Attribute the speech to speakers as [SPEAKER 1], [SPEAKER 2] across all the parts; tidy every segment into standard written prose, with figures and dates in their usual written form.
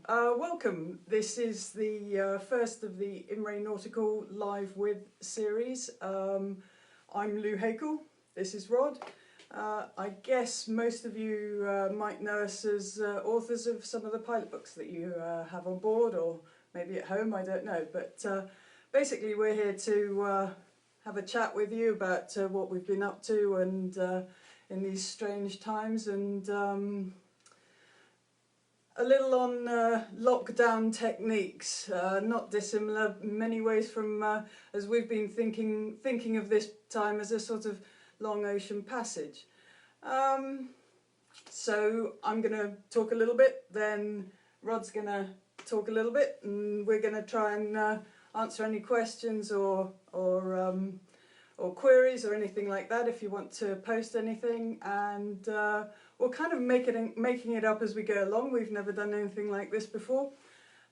[SPEAKER 1] Welcome. This is the first of the Imray Nautical Live With series. I'm Lu Heikell. This is Rod. I guess most of you might know us as authors of some of the pilot books that you have on board, or maybe at home, I don't know. But basically we're here to have a chat with you about what we've been up to and in these strange times, and a little on lockdown techniques, not dissimilar in many ways from as we've been thinking of this time as a sort of long ocean passage. So I'm going to talk a little bit, then Rod's going to talk a little bit, and we're going to try and answer any questions or queries or anything like that if you want to post anything, and we're kind of making it up as we go along. We've never done anything like this before.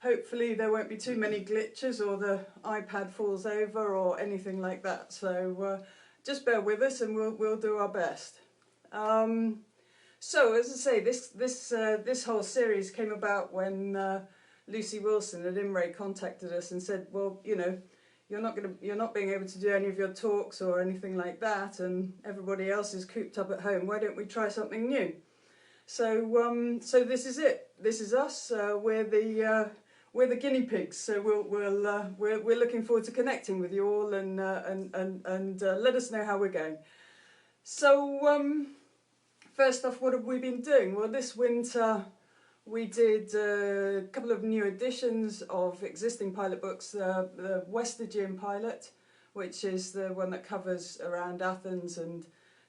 [SPEAKER 1] Hopefully there won't be too many glitches or the iPad falls over or anything like that. So just bear with us and we'll do our best. So as I say, this whole series came about when Lucy Wilson at Imray contacted us and said, well, you know, you're not being able to do any of your talks or anything like that, and everybody else is cooped up at home. Why don't we try something new? So so this is it. This is us. We're the guinea pigs. So we're looking forward to connecting with you all and let us know how we're going. So first off, what have we been doing? Well, this winter we did a couple of new editions of existing pilot books. The West-Aegean pilot, which is the one that covers around Athens and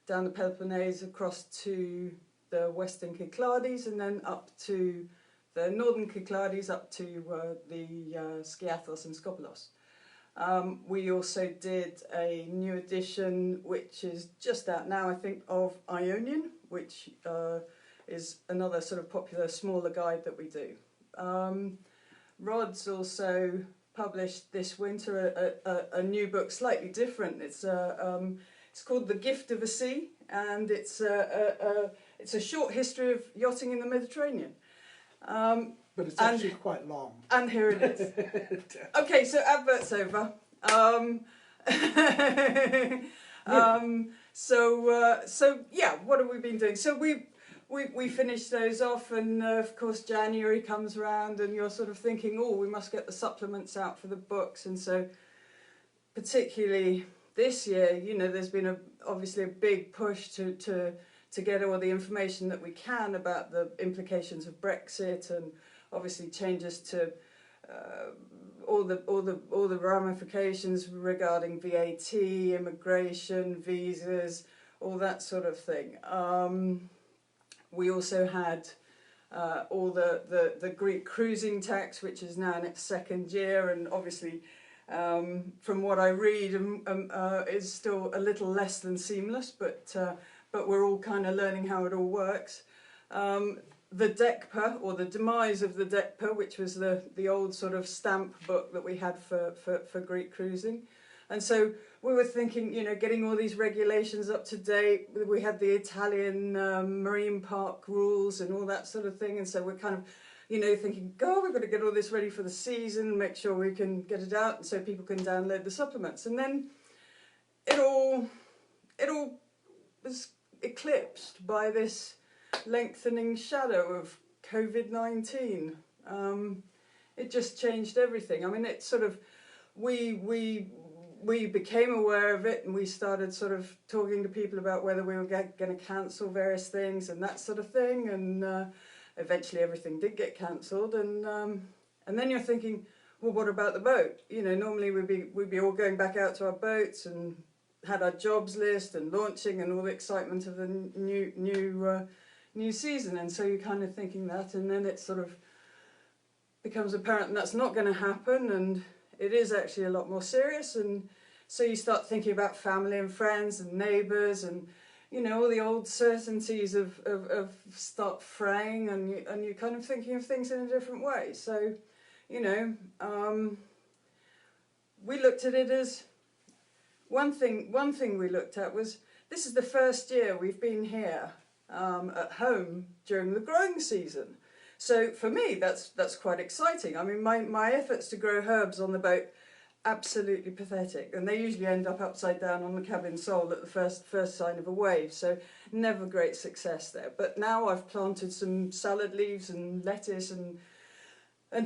[SPEAKER 1] down the Peloponnese across to the Western Cyclades, and then up to the Northern Cyclades, up to the Skiathos and Skopelos. We also did a new edition, which is just out now, I think, of Ionian, which is another sort of popular smaller guide that we do. Rod's also published this winter a new book, slightly different. It's called The Gift of a Sea, and it's a short history of yachting in the Mediterranean.
[SPEAKER 2] But it's actually quite long.
[SPEAKER 1] And here it is. Okay, so adverts over. So yeah, what have we been doing? So we finished those off, and of course January comes around and you're sort of thinking, oh, we must get the supplements out for the books. And so particularly this year, you know, there's been obviously a big push to get all the information that we can about the implications of Brexit, and obviously changes to all the ramifications regarding VAT, immigration, visas, all that sort of thing. We also had all the Greek cruising tax, which is now in its second year, and obviously from what I read is still a little less than seamless, but we're all kind of learning how it all works. The DECPA, or the demise of the DECPA, which was the old sort of stamp book that we had for Greek cruising. And so we were thinking, you know, getting all these regulations up to date. We had the Italian marine park rules and all that sort of thing. And so we're kind of, you know, thinking, God, we've got to get all this ready for the season, make sure we can get it out so people can download the supplements. And then it all was eclipsed by this lengthening shadow of COVID-19. It just changed everything. I mean, it sort of, we became aware of it, and we started sort of talking to people about whether we were going to cancel various things and that sort of thing, and eventually everything did get cancelled, and then you're thinking, well, what about the boat? You know, normally we'd be all going back out to our boats and had our jobs list and launching and all the excitement of the new season, and so you're kind of thinking that, and then it sort of becomes apparent that's not going to happen, and it is actually a lot more serious. And so you start thinking about family and friends and neighbours, and you know, all the old certainties of start fraying, and you're kind of thinking of things in a different way. So, you know, we looked at it as one thing we looked at was, this is the first year we've been here at home during the growing season. So for me, that's quite exciting. I mean, my efforts to grow herbs on the boat, absolutely pathetic, and they usually end up upside down on the cabin sole at the first sign of a wave, so never great success there. But now I've planted some salad leaves and lettuce and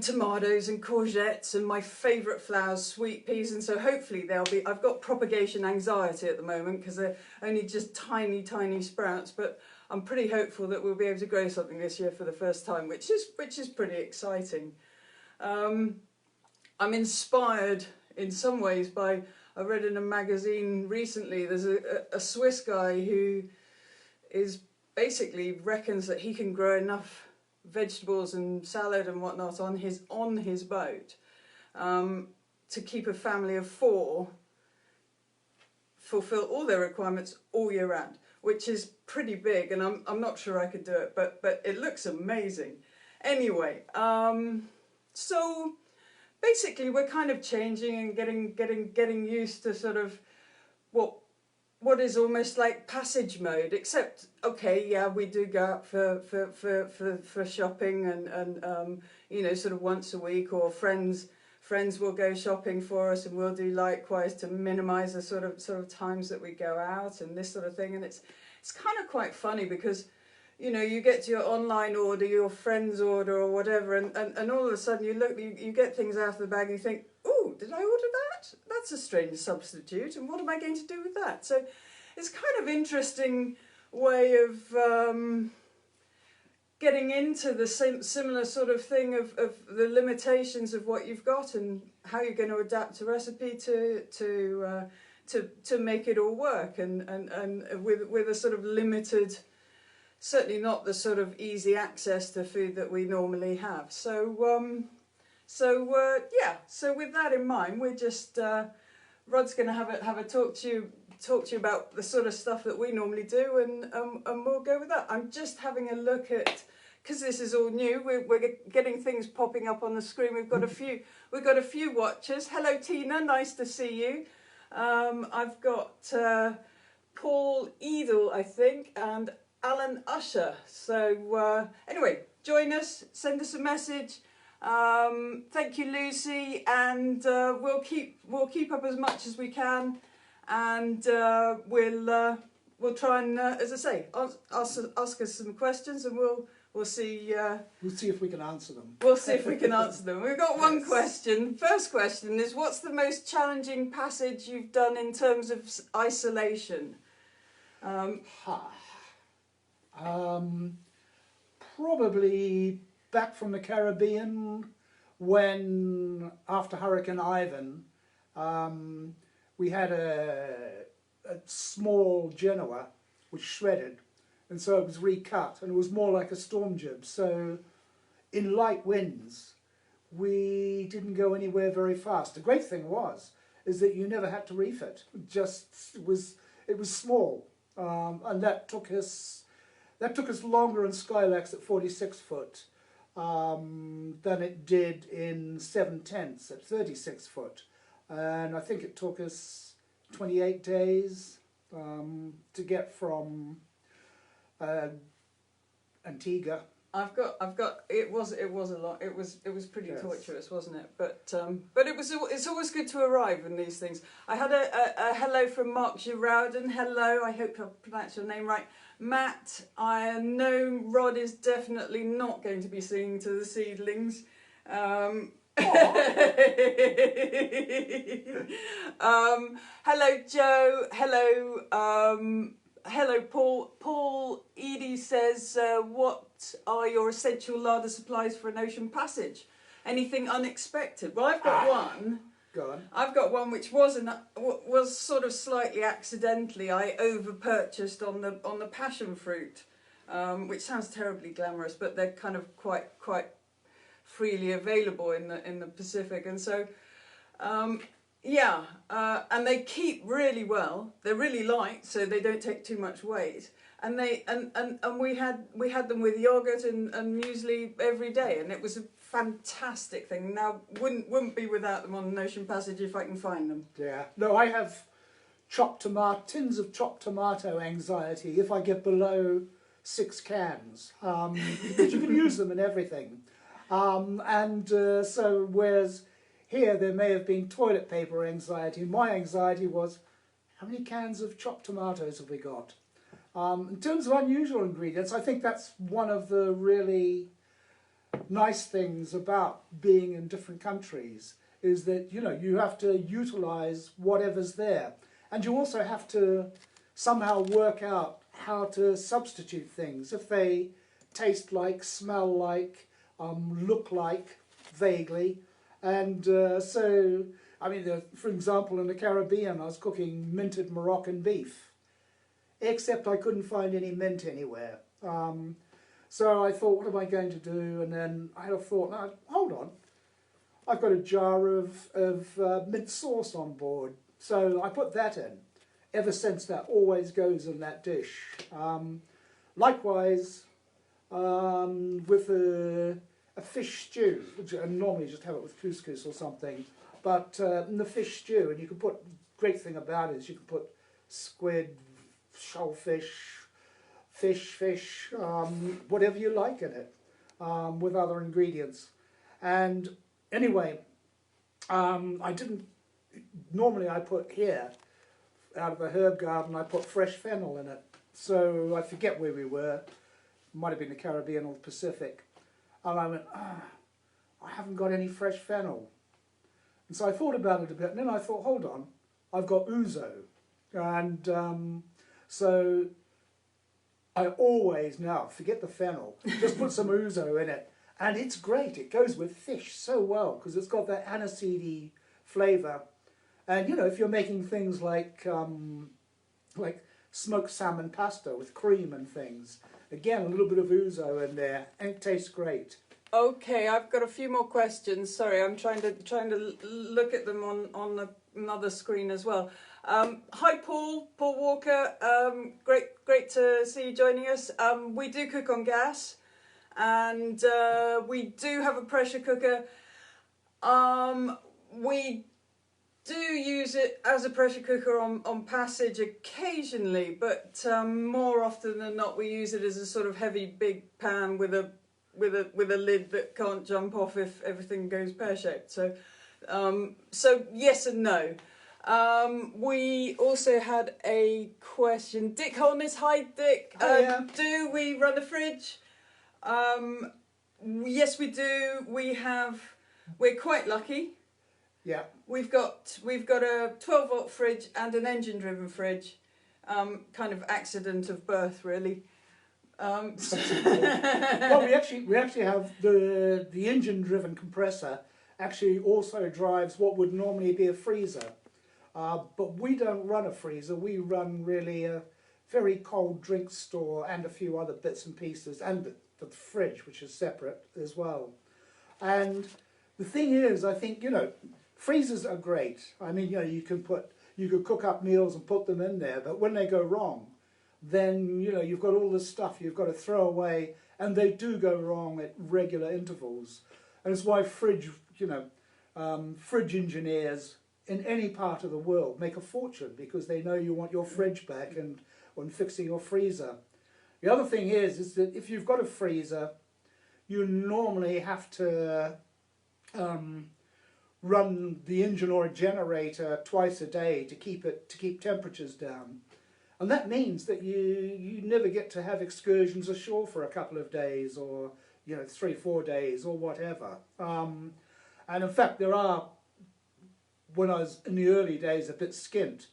[SPEAKER 1] tomatoes and courgettes and my favourite flowers, sweet peas, and so hopefully they'll be, I've got propagation anxiety at the moment because they're only just tiny sprouts, but I'm pretty hopeful that we'll be able to grow something this year for the first time, which is pretty exciting. I'm inspired in some ways by, I read in a magazine recently, there's a Swiss guy who is basically reckons that he can grow enough vegetables and salad and whatnot on his boat to keep a family of 4 fulfill all their requirements all year round, which is pretty big, and I'm not sure I could do it, but it looks amazing. Anyway, so basically we're kind of changing and getting used to sort of what is almost like passage mode, except, okay, yeah, we do go out for shopping and you know, sort of once a week, or friends will go shopping for us, and we'll do likewise to minimise the sort of times that we go out and this sort of thing. And it's kind of quite funny because, you know, you get to your online order, your friend's order or whatever, and all of a sudden you get things out of the bag and you think, oh, did I order that? That's a strange substitute, and what am I going to do with that? So it's kind of interesting way of getting into the similar sort of thing of the limitations of what you've got and how you're going to adapt a recipe to make it all work, and with a sort of limited, certainly not the sort of easy access to food that we normally have. So yeah, so with that in mind, we're just Rod's going to have a talk to you about the sort of stuff that we normally do, and we'll go with that. I'm just having a look at, because this is all new, we're getting things popping up on the screen. We've got a few watchers. Hello Tina, nice to see you. I've got Paul Edel, I think, and Alan Usher. So anyway, join us, send us a message. Thank you, Lucy, and we'll keep up as much as we can, and we'll try and, as I say, ask us some questions, and we'll see.
[SPEAKER 2] We'll see if we can answer them.
[SPEAKER 1] We'll see if we can answer them. We've got one question. First question is, what's the most challenging passage you've done in terms of isolation?
[SPEAKER 2] Probably back from the Caribbean, when after Hurricane Ivan, we had a small Genoa which shredded, and so it was recut, and it was more like a storm jib. So in light winds we didn't go anywhere very fast. The great thing is that you never had to refit. It was small, and that took us longer in Skylax at 46 foot than it did in 7/10 at 36 foot, and I think it took us 28 days to get from Antigua. I've got. It was a lot. It was pretty torturous, wasn't it? But it's always good to arrive in these things. I had a hello from Mark Girardin. Hello, I hope I pronounced your name right. Matt, I know Rod is definitely not going to be singing to the seedlings. Hello Joe, hello Paul. Paul Edie says, what are your essential larder supplies for an ocean passage? Anything unexpected? Well, I've got one. Go on. I've got one which was sort of slightly accidentally. I over-purchased on the passion fruit, which sounds terribly glamorous, but they're kind of quite freely available in the Pacific, and so and they keep really well. They're really light, so they don't take too much weight, and we had them with yogurt and muesli every day, and it was a fantastic thing. Now wouldn't be without them on an ocean passage if I can find them. Yeah. No, I have tins of chopped tomato anxiety. If I get below 6 cans, but you can use them in everything. So whereas here there may have been toilet paper anxiety, my anxiety was, how many cans of chopped tomatoes have we got? In terms of unusual ingredients, I think that's one of the really nice things about being in different countries, is that, you know, you have to utilise whatever's there. And you also have to somehow work out how to substitute things if they taste like, smell like, look like, vaguely. And so, I mean, for example, in the Caribbean, I was cooking minted Moroccan beef, except I couldn't find any mint anywhere. So I thought, what am I going to do? And then I had a thought, no, hold on, I've got a jar of mint sauce on board. So I put that in. Ever since, that always goes in that dish. Likewise, with a fish stew, which I normally just have it with couscous or something, but in the fish stew, and you can put, great thing about it is you can put squid, shellfish, fish, whatever you like in it, with other ingredients. And anyway, normally I put here, out of the herb garden, I put fresh fennel in it. So I forget where we were, might have been the Caribbean or the Pacific. And I went, I haven't got any fresh fennel. And so I thought about it a bit, and then I thought, hold on, I've got ouzo. And so I always now, forget the fennel, just put some ouzo in it. And it's great, it goes with fish so well, because it's got that aniseedy flavour. And, you know, if you're making things like smoked salmon pasta with cream and things, again, a little bit of ouzo in there, and it tastes great.
[SPEAKER 1] Okay, I've got a few more questions. Sorry, I'm trying to look at them on another screen as well. Hi, Paul Walker. Great to see you joining us. We do cook on gas, and we do have a pressure cooker. We do use it as a pressure cooker on passage occasionally, but more often than not we use it as a sort of heavy big pan with a lid that can't jump off if everything goes pear-shaped. So yes and no. We also had a question. Dick Holness, hi Dick.
[SPEAKER 2] Hiya.
[SPEAKER 1] Do we run a fridge? Yes, we do. We're quite lucky.
[SPEAKER 2] Yeah.
[SPEAKER 1] We've got a 12-volt fridge and an engine-driven fridge. Kind of accident of birth, really.
[SPEAKER 2] Well, we actually have the engine-driven compressor. Actually, also drives what would normally be a freezer, but we don't run a freezer. We run really a very cold drink store and a few other bits and pieces, and the fridge, which is separate as well. And the thing is, I think, you know, freezers are great. I mean, you know, you could cook up meals and put them in there, but when they go wrong, then, you know, you've got all this stuff you've got to throw away, and they do go wrong at regular intervals. And it's why fridge engineers in any part of the world make a fortune, because they know you want your fridge back and when fixing your freezer. The other thing is that if you've got a freezer, you normally have to run the engine or a generator twice a day to keep temperatures down. And that means that you never get to have excursions ashore for a couple of days, or, you know, 3-4 days or whatever. And in fact, when I was in the early days a bit skint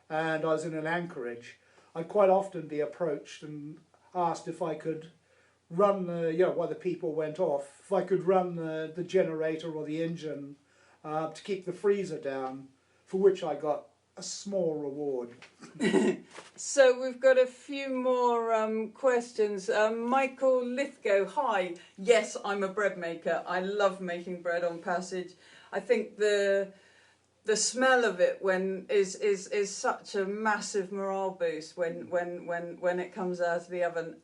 [SPEAKER 2] and I was in an anchorage, I'd quite often be approached and asked if I could run while the people went off, if I could run the generator or the engine to keep the freezer down, for which I got a small reward.
[SPEAKER 1] So we've got a few more questions. Michael Lithgow, hi. Yes, I'm a bread maker. I love making bread on passage. I think the smell of it is such a massive morale boost when it comes out of the oven.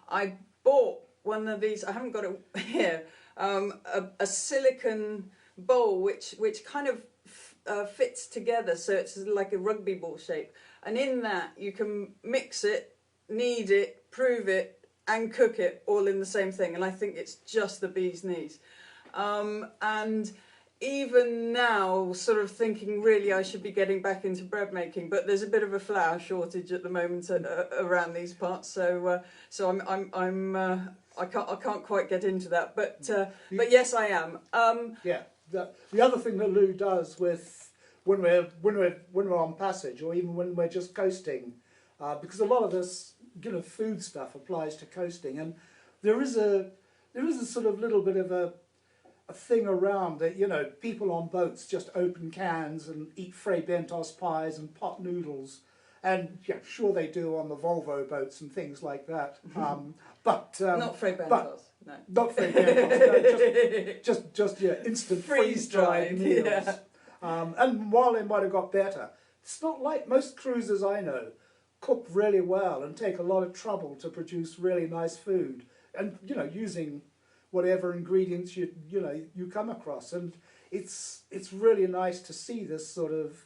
[SPEAKER 1] I bought one of these. I haven't got it here. A silicone bowl which kind of fits together, so it's like a rugby ball shape, and in that you can mix it, knead it, prove it, and cook it all in the same thing, and I think it's just the bee's knees. And even now, sort of thinking, really, I should be getting back into bread making, but there's a bit of a flour shortage at the moment around these parts, so I can't quite get into that, but yes, I am.
[SPEAKER 2] Yeah, the other thing that Lou does with when we're on passage, or even when we're just coasting, because a lot of this food stuff applies to coasting, and there is a sort of little bit of a thing around that people on boats just open cans and eat Fray Bentos pies and pot noodles, and yeah, sure they do on the Volvo boats and things like that. But
[SPEAKER 1] not Fray Bentos, no.
[SPEAKER 2] Not Fray Bentos, no, just instant freeze-dried meals.
[SPEAKER 1] Yeah.
[SPEAKER 2] And while they might have got better, it's not like most cruisers I know cook really well and take a lot of trouble to produce really nice food, and using whatever ingredients you come across, and it's really nice to see this sort of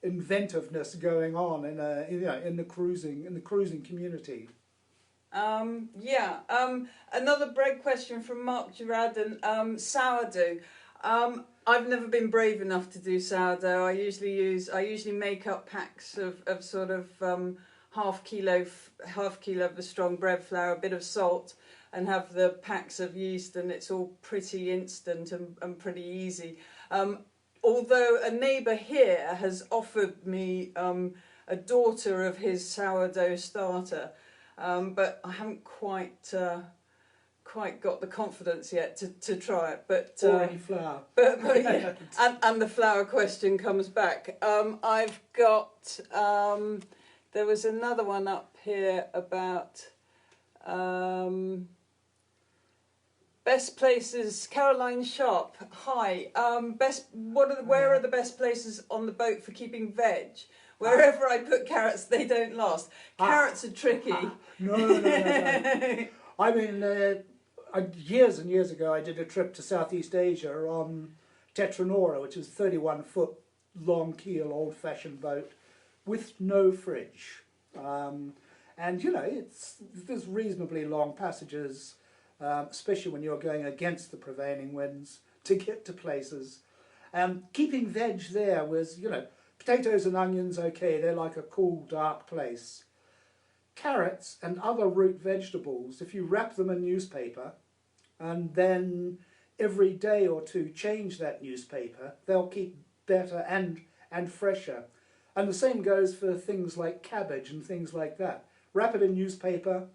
[SPEAKER 2] inventiveness going on in the cruising community.
[SPEAKER 1] Another bread question from Mark Gerardin. Sourdough. I've never been brave enough to do sourdough. I usually make up packs of sort of half kilo of the strong bread flour, a bit of salt, and have the packs of yeast, and it's all pretty instant and pretty easy. Although a neighbour here has offered me a daughter of his sourdough starter, but I haven't quite got the confidence yet to try it. But
[SPEAKER 2] or any flour.
[SPEAKER 1] But yeah, and the flour question comes back. I've got there was another one up here about best places. Caroline Sharp, hi. Where are the best places on the boat for keeping veg? Wherever I put carrots, they don't last. Carrots are tricky.
[SPEAKER 2] No. I mean, years and years ago, I did a trip to Southeast Asia on Tetranora, which is a 31-foot long keel, old-fashioned boat with no fridge. And there's reasonably long passages, especially when you're going against the prevailing winds to get to places. Keeping veg there was, potatoes and onions, okay, they're like a cool, dark place. Carrots and other root vegetables, if you wrap them in newspaper and then every day or two change that newspaper, they'll keep better and fresher. And the same goes for things like cabbage and things like that. Wrap it in newspaper,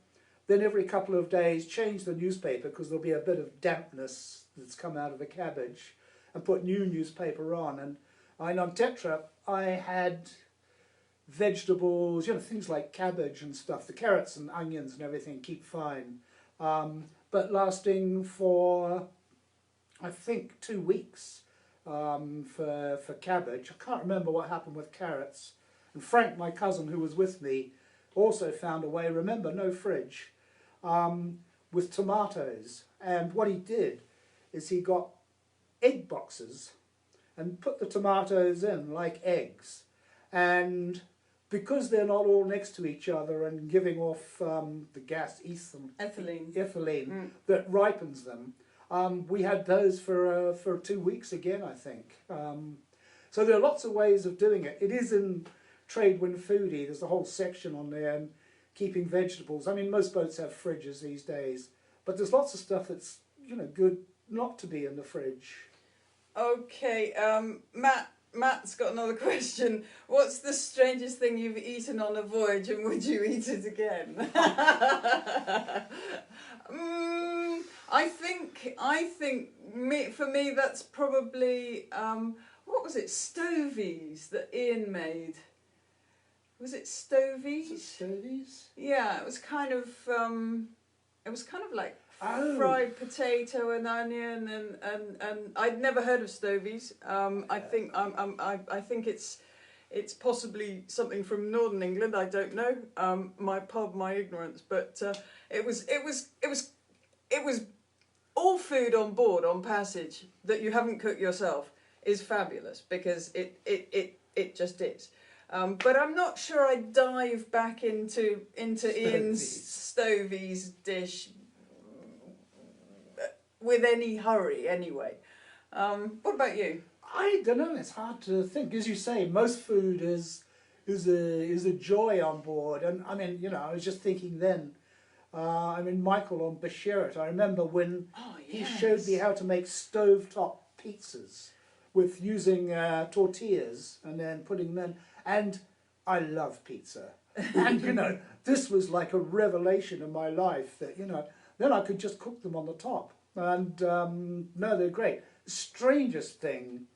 [SPEAKER 2] then every couple of days change the newspaper because there'll be a bit of dampness that's come out of the cabbage, and put new newspaper on. And on Tetra, I had vegetables, things like cabbage and stuff. The carrots and onions and everything keep fine, but lasting for, I think, 2 weeks for cabbage. I can't remember what happened with carrots. And Frank, my cousin, who was with me, also found a way, remember, no fridge, with tomatoes. And what he did is he got egg boxes and put the tomatoes in like eggs. And because they're not all next to each other and giving off the gas, ethylene that ripens them, we had those for 2 weeks again, I think. So there are lots of ways of doing it. It is in Trade Wind Foodie. There's a whole section on there, and keeping vegetables. I mean, most boats have fridges these days, but there's lots of stuff that's good not to be in the fridge.
[SPEAKER 1] Okay, Matt's got another question. What's the strangest thing you've eaten on a voyage, and would you eat it again? I think for me that's probably what was it? Stovies that Ian made. Was it Stovies?
[SPEAKER 2] Stovies?
[SPEAKER 1] Yeah, it was kind of like fried potato and onion, and I'd never heard of Stovies. I think it's possibly something from Northern England. I don't know. My ignorance, but it was all food on board on passage that you haven't cooked yourself is fabulous, because it just is. But I'm not sure I'd dive back into Ian's Stovies dish with any hurry anyway. What about you?
[SPEAKER 2] I don't know. It's hard to think. As you say, most food is a joy on board. And I mean, you know, I was just thinking then. I mean, Michael on Bashirat. I remember when he showed me how to make stovetop pizzas with using tortillas and then putting them. And I love pizza. And you know, this was like a revelation in my life that, you know, then I could just cook them on the top. And no, they're great. Strangest thing,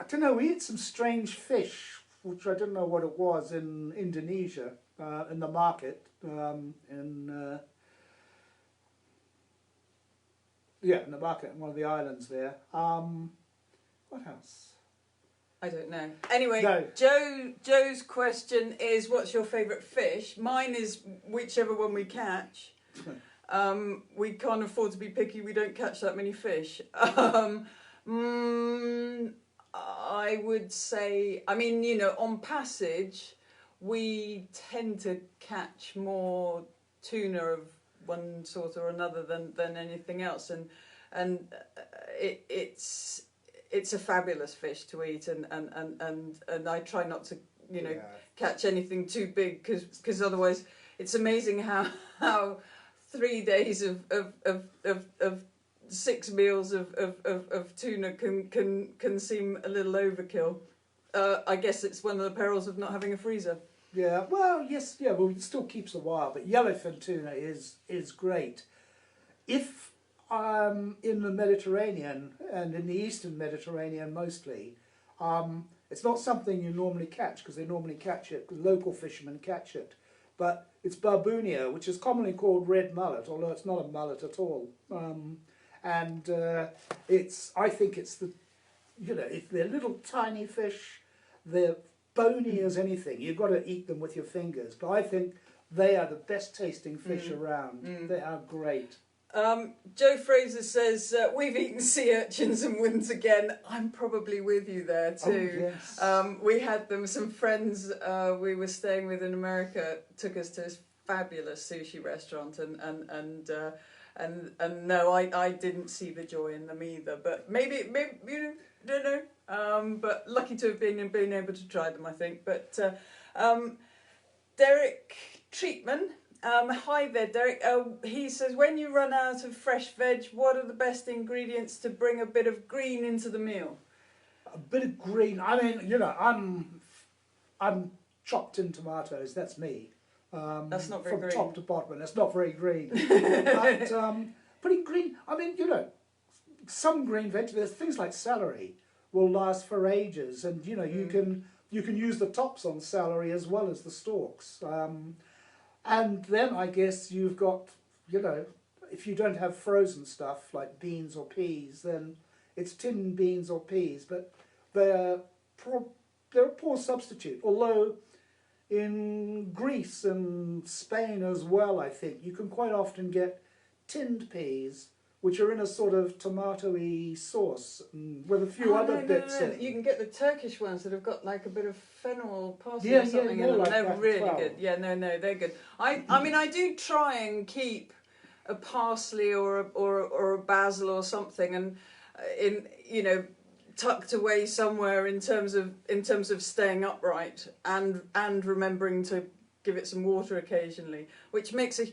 [SPEAKER 2] I don't know, we ate some strange fish, which I didn't know what it was, in Indonesia, in the market, in the market in one of the islands there. What else?
[SPEAKER 1] I don't know. Anyway,
[SPEAKER 2] No.
[SPEAKER 1] Joe's question is, what's your favourite fish? Mine is whichever one we catch. We can't afford to be picky. We don't catch that many fish. I would say, I mean, you know, on passage, we tend to catch more tuna of one sort or another than anything else, and it's a fabulous fish to eat, and I try not to, you know, catch anything too big, because otherwise it's amazing how 3 days of 6 meals of tuna can seem a little overkill. I guess it's one of the perils of not having a freezer.
[SPEAKER 2] Yeah, well, yes, yeah, well, it still keeps a while, but yellowfin tuna is great. If in the Mediterranean, and in the Eastern Mediterranean mostly, it's not something you normally catch, because they normally catch it, local fishermen catch it. But it's barbunia, which is commonly called red mullet, although it's not a mullet at all. And I think it's the, you know, if they're little tiny fish, they're bony as anything. You've got to eat them with your fingers. But I think they are the best tasting fish around. They are great.
[SPEAKER 1] Joe Fraser says, we've eaten sea urchins and wouldn't again. I'm probably with you there too.
[SPEAKER 2] Oh, yes.
[SPEAKER 1] We had them, some friends we were staying with in America took us to this fabulous sushi restaurant, and no, I didn't see the joy in them either, but maybe you don't know, but lucky to have been able to try them, I think. But Derek Treatman, hi there, Derek. He says, when you run out of fresh veg, what are the best ingredients to bring a bit of green into the meal?
[SPEAKER 2] A bit of green. I mean, you know, I'm chopped in tomatoes. That's me.
[SPEAKER 1] That's not very
[SPEAKER 2] from
[SPEAKER 1] green.
[SPEAKER 2] top to bottom. That's not very green. But putting green. I mean, you know, some green vegetables, things like celery, will last for ages, and you know, you can use the tops on celery as well as the stalks. And then I guess you've got, you know, if you don't have frozen stuff like beans or peas, then it's tinned beans or peas, but they're a poor substitute. Although in Greece and Spain as well, I think, you can quite often get tinned peas, which are in a sort of tomato-y sauce with a few other bits in.
[SPEAKER 1] You can get the Turkish ones that have got like a bit of fennel, parsley
[SPEAKER 2] Yeah,
[SPEAKER 1] or something
[SPEAKER 2] yeah,
[SPEAKER 1] in them.
[SPEAKER 2] like
[SPEAKER 1] They're
[SPEAKER 2] that
[SPEAKER 1] really
[SPEAKER 2] as well.
[SPEAKER 1] good. Yeah, no, they're good. I mean, I do try and keep a parsley or a basil or something, and you know, tucked away somewhere in terms of staying upright and remembering to give it some water occasionally, which makes a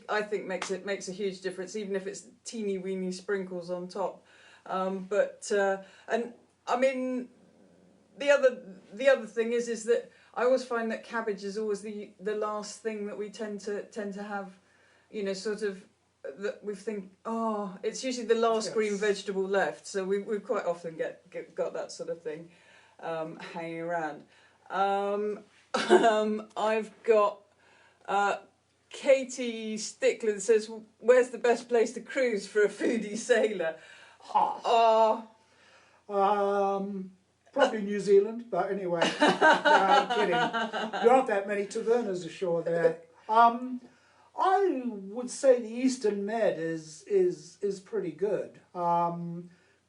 [SPEAKER 1] huge difference, even if it's teeny weeny sprinkles on top. And I mean, the other thing is that I always find that cabbage is always the last thing that we tend to have, you know, sort of, that we think, oh, it's usually the last green vegetable left, so we quite often got that sort of thing hanging around. I've got Katie Stickler that says, where's the best place to cruise for a foodie sailor?
[SPEAKER 2] Probably New Zealand, but anyway, no, I'm kidding. There aren't that many tavernas ashore there. I would say the Eastern Med is pretty good.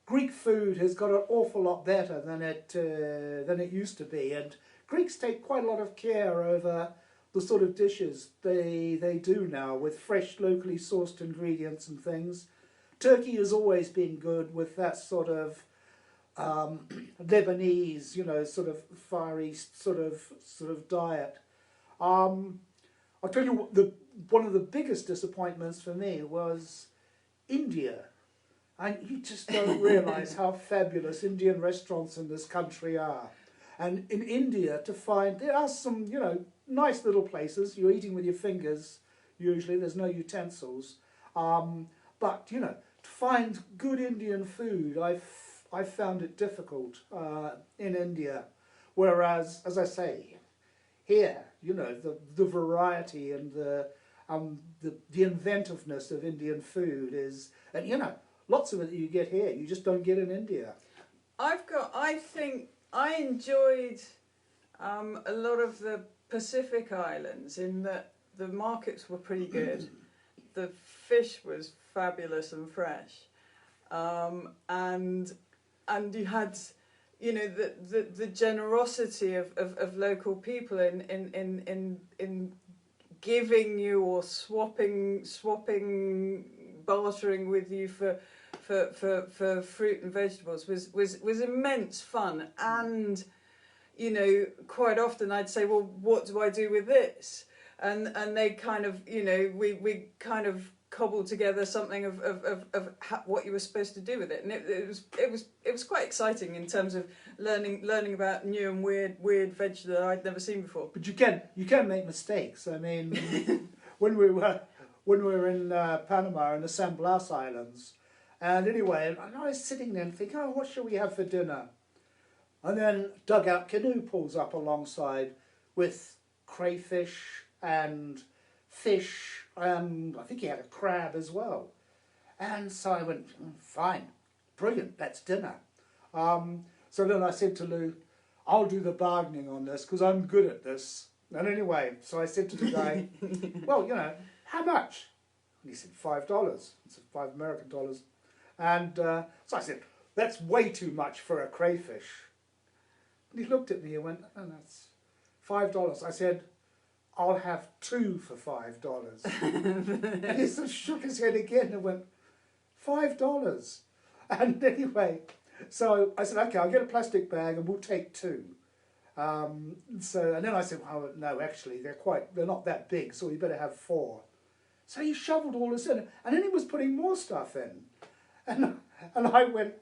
[SPEAKER 2] Greek food has got an awful lot better than it used to be, and Greeks take quite a lot of care over the sort of dishes they do now with fresh, locally sourced ingredients and things. Turkey has always been good with that sort of Lebanese, you know, sort of Far East sort of diet. I'll tell you what, one of the biggest disappointments for me was India. And you just don't realise how fabulous Indian restaurants in this country are. And in India, there are some, you know, nice little places. You're eating with your fingers, usually. There's no utensils. But, you know, to find good Indian food, I found it difficult in India. Whereas, as I say, here, you know, the variety and the inventiveness of Indian food is, and you know, lots of it that you get here, you just don't get in India.
[SPEAKER 1] I think I enjoyed a lot of the Pacific Islands in that the markets were pretty good. The fish was fabulous and fresh, and you had, you know, the generosity of local people in giving you or swapping, bartering with you for fruit and vegetables was immense fun. And you know, quite often I'd say, well, what do I do with this? And they kind of, you know, we kind of cobbled together something of what you were supposed to do with it, and it was quite exciting in terms of learning about new and weird veg that I'd never seen before.
[SPEAKER 2] But you can make mistakes. I mean, when we were in Panama in the San Blas Islands, and anyway, and I was sitting there and thinking, oh, what shall we have for dinner? And then dugout canoe pulls up alongside with crayfish and fish, and I think he had a crab as well. And so I went, fine, brilliant, that's dinner. So then I said to Lou, I'll do the bargaining on this because I'm good at this. And anyway, so I said to the guy, well, you know, how much? And he said, $5. It's $5 American dollars. And so I said, that's way too much for a crayfish. And he looked at me and went, oh, that's $5. I said, I'll have 2 for $5. And he sort of shook his head again and went, $5. And anyway, so I said, okay, I'll get a plastic bag and we'll take 2. And then I said, well, no, actually, they're not that big, so you better have 4. So he shoveled all this in, and then he was putting more stuff in. And I went,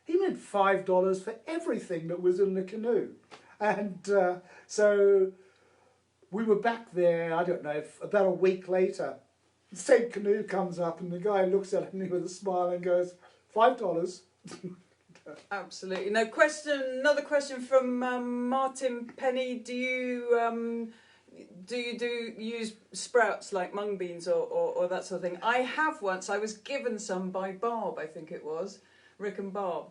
[SPEAKER 2] he meant $5 for everything that was in the canoe. And so we were back there, I don't know, about a week later. The same canoe comes up and the guy looks at me with a smile and goes, $5.
[SPEAKER 1] Absolutely. No question. Another question from Martin Penny. Do you use sprouts like mung beans or that sort of thing? I have once. I was given some by Barb, I think it was, Rick and Barb.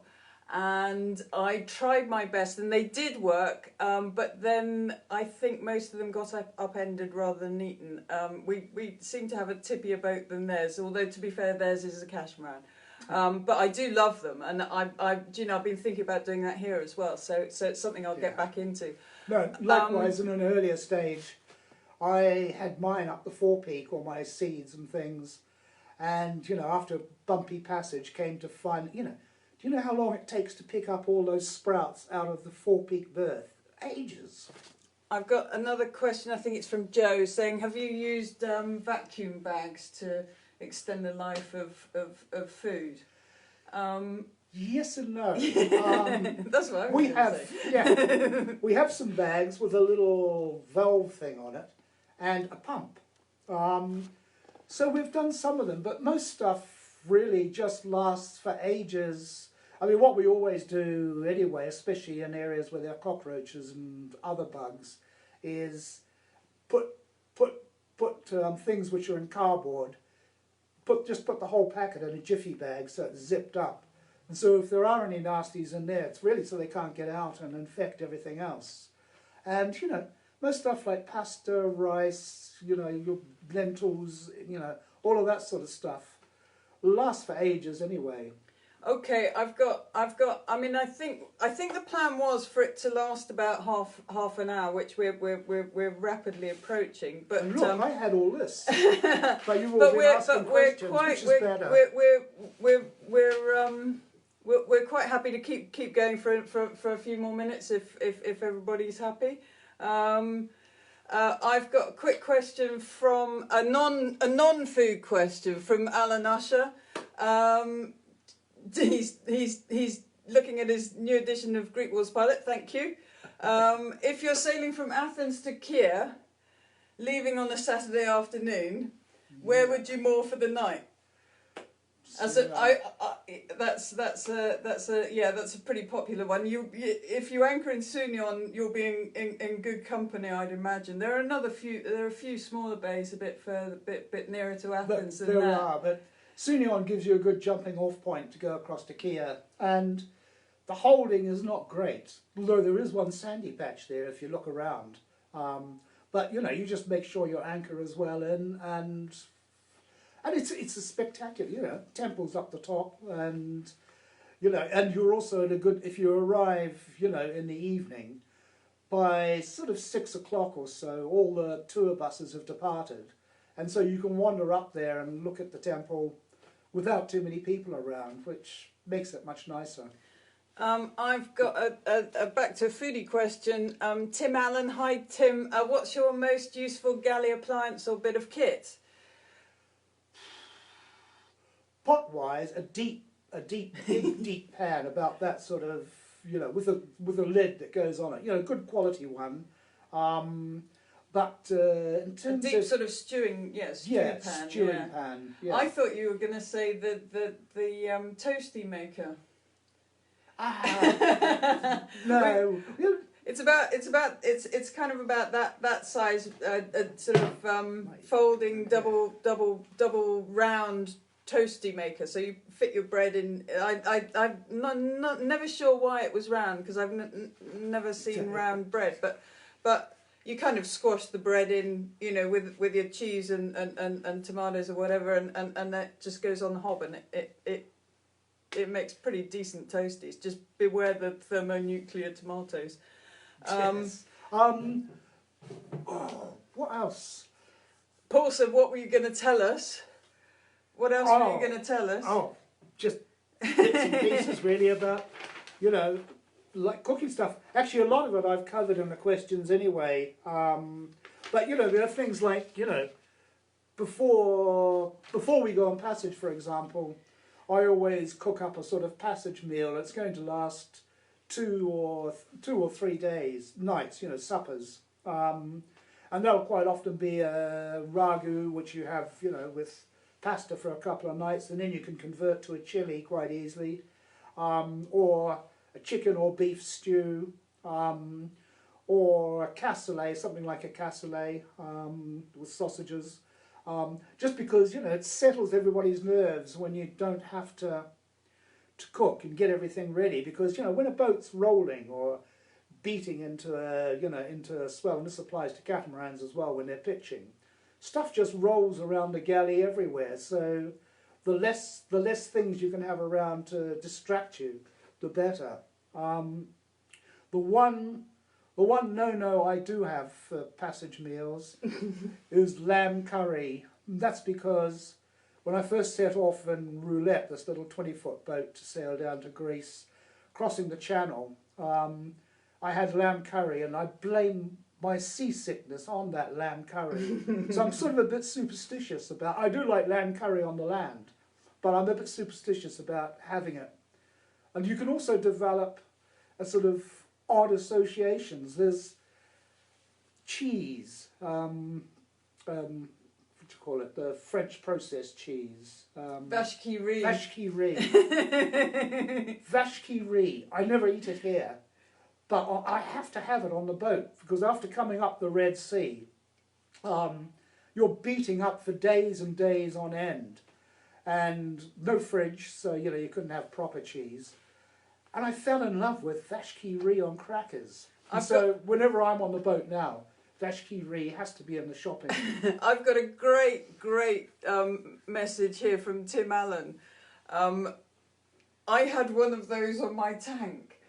[SPEAKER 1] And I tried my best and they did work, but then I think most of them got upended rather than eaten. We seem to have a tippier boat than theirs, although to be fair, theirs is a catamaran. But I do love them, and I've been thinking about doing that here as well. So it's something I'll get back into.
[SPEAKER 2] No, likewise, in an earlier stage, I had mine up the forepeak, or my seeds and things, and after a bumpy passage, came to find do you know how long it takes to pick up all those sprouts out of the forepeak berth? Ages.
[SPEAKER 1] I've got another question. I think it's from Joe saying, have you used vacuum bags to extend the life of food?
[SPEAKER 2] Yes and no.
[SPEAKER 1] That's what
[SPEAKER 2] we have. Yeah, we have some bags with a little valve thing on it and a pump. So we've done some of them, but most stuff really just lasts for ages. I mean, what we always do anyway, especially in areas where there are cockroaches and other bugs, is put things which are in cardboard. Just put the whole packet in a jiffy bag so it's zipped up. And so if there are any nasties in there, it's really so they can't get out and infect everything else. And, most stuff like pasta, rice, your lentils, all of that sort of stuff lasts for ages anyway.
[SPEAKER 1] Okay, I've got. I mean, I think the plan was for it to last about half an hour, which we're rapidly approaching. But
[SPEAKER 2] and look, I had all this, but you've all
[SPEAKER 1] but
[SPEAKER 2] been asking questions, which is better.
[SPEAKER 1] We're quite happy to keep going for a few more minutes if everybody's happy. I've got a quick question from a non-food question from Alan Usher. He's looking at his new edition of Greek Wars Pilot. Thank you. If you're sailing from Athens to Kiev, leaving on a Saturday afternoon, where would you moor for the night? That's a pretty popular one. If you anchor in Sunion, you'll be in good company, I'd imagine. There are a few smaller bays a bit further, bit nearer to Athens than that.
[SPEAKER 2] But Sunion gives you a good jumping off point to go across to Kiev, and the holding is not great, although there is one sandy patch there if you look around. But you just make sure your anchor is well in, and it's a spectacular, temples up the top, and and you're also at a good, if you arrive in the evening, by sort of 6 o'clock or so, all the tour buses have departed, and so you can wander up there and look at the temple without too many people around, which makes it much nicer.
[SPEAKER 1] I've got a back to a foodie question. Tim Allen, hi Tim. What's your most useful galley appliance or bit of kit?
[SPEAKER 2] Pot-wise, a deep, deep pan about that sort of, with a lid that goes on it. Good quality one. But in terms
[SPEAKER 1] a deep sort of stewing,
[SPEAKER 2] stewing pan. Yeah.
[SPEAKER 1] I thought you were going to say the toasty maker.
[SPEAKER 2] No.
[SPEAKER 1] It's kind of about that size, sort of folding double round toasty maker. So you fit your bread in. I'm never sure why it was round, because I've never seen round bread, but you kind of squash the bread in, with your cheese and tomatoes or whatever, and that just goes on the hob, and it makes pretty decent toasties. Just beware the thermonuclear tomatoes.
[SPEAKER 2] Yes. What else?
[SPEAKER 1] Paul said, what were you going to tell us? What else were you going to tell us?
[SPEAKER 2] Just bits and pieces really about, like cooking stuff. Actually, a lot of it I've covered in the questions anyway. But, there are things like, before we go on passage, for example, I always cook up a sort of passage meal. It's going to last 2 or 3 days, nights, suppers. And that'll quite often be a ragu, which you have, with pasta for a couple of nights, and then you can convert to a chili quite easily. Or a chicken or beef stew, or a cassoulet, something like a cassoulet with sausages. Just because, it settles everybody's nerves when you don't have to cook and get everything ready. Because, when a boat's rolling or beating into a swell, and this applies to catamarans as well when they're pitching, stuff just rolls around the galley everywhere. So the less things you can have around to distract you, the better. The one no-no I do have for passage meals is lamb curry. That's because when I first set off in Roulette, this little 20-foot boat to sail down to Greece, crossing the channel, I had lamb curry, and I blame my seasickness on that lamb curry. So I'm sort of a bit superstitious about, I do like lamb curry on the land, but I'm a bit superstitious about having it. And you can also develop a sort of odd associations. There's cheese, what do you call it? The French processed cheese.
[SPEAKER 1] Vache qui rit.
[SPEAKER 2] Vache qui rit. Vache qui rit. I never eat it here, but I have to have it on the boat, because after coming up the Red Sea, you're beating up for days and days on end, and no fridge, so you couldn't have proper cheese. And I fell in love with vache qui rit on crackers. So whenever I'm on the boat now, vache qui rit has to be in the shopping.
[SPEAKER 1] I've got a great message here from Tim Allen. I had one of those on my tank.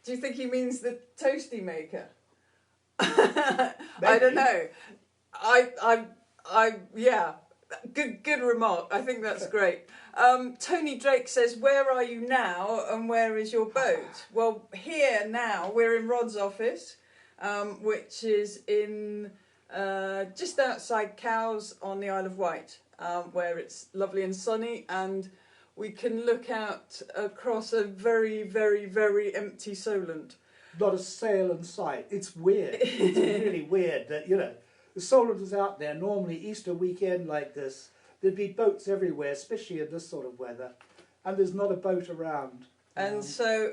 [SPEAKER 1] Do you think he means the toasty maker? I don't know. Yeah. Good remark. I think that's great. Tony Drake says, "Where are you now, and where is your boat?" Well, here now we're in Rod's office, which is in just outside Cowes on the Isle of Wight, where it's lovely and sunny, and we can look out across a very, very, very empty Solent.
[SPEAKER 2] Not a sail in sight. It's weird. It's really weird that, you know, the Solent is out there. Normally, Easter weekend like this, there'd be boats everywhere, especially in this sort of weather, and there's not a boat around.
[SPEAKER 1] And so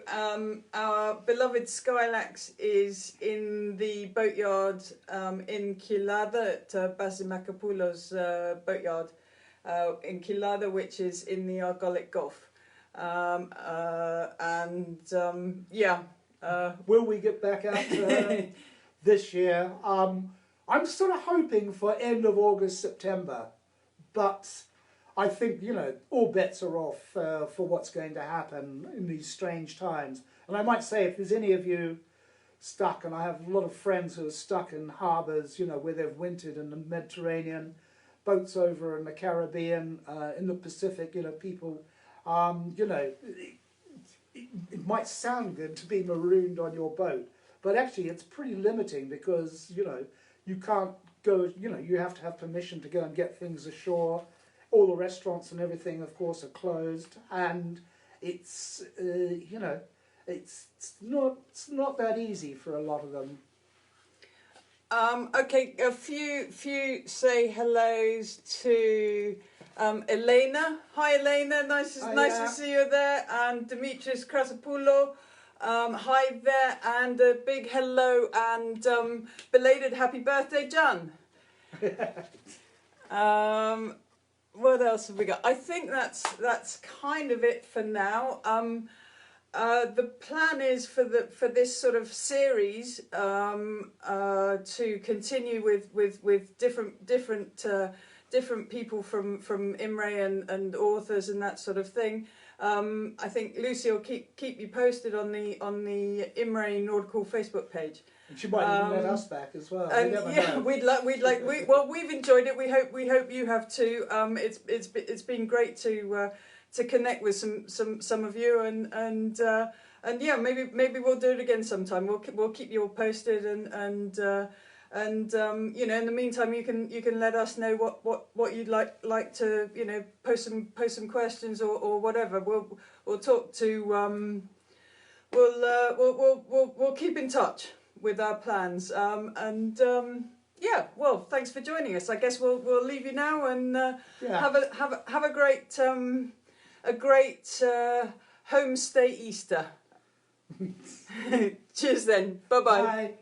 [SPEAKER 1] our beloved Skylax is in the boatyard in Kilada at Basimacapoulos boatyard in Kilada, which is in the Argolic Gulf.
[SPEAKER 2] Will we get back out this year? I'm sort of hoping for end of August, September, but I think, you know, all bets are off for what's going to happen in these strange times. And I might say, if there's any of you stuck, and I have a lot of friends who are stuck in harbours, you know, where they've wintered in the Mediterranean, boats over in the Caribbean, in the Pacific, you know, people, you know, it might sound good to be marooned on your boat, but actually it's pretty limiting because, you know, you can't go, you know, you have to have permission to go and get things ashore. All the restaurants and everything, of course, are closed, and it's, you know, it's not that easy for a lot of them.
[SPEAKER 1] Okay, a few say hellos to Elena. Hi Elena, nice to see you there, and Dimitris Krasopoulou. Hi there, and a big hello and belated happy birthday, John. What else have we got? I think that's kind of it for now. The plan is for this sort of series to continue with different people from Imray and authors and that sort of thing. I think Lucy will keep you posted on the Imray Nautical Facebook page.
[SPEAKER 2] And she might even let us back as well.
[SPEAKER 1] And yeah, we've enjoyed it. We hope you have too. It's been great to connect with some of you and yeah, maybe we'll do it again sometime. We'll keep you all posted and you know, in the meantime you can let us know what you'd like to, you know, post some questions or whatever. We'll talk to we'll keep in touch with our plans yeah, well, thanks for joining us. I guess we'll leave you now and have a great homestay Easter. Cheers then. Bye-bye.
[SPEAKER 2] Bye.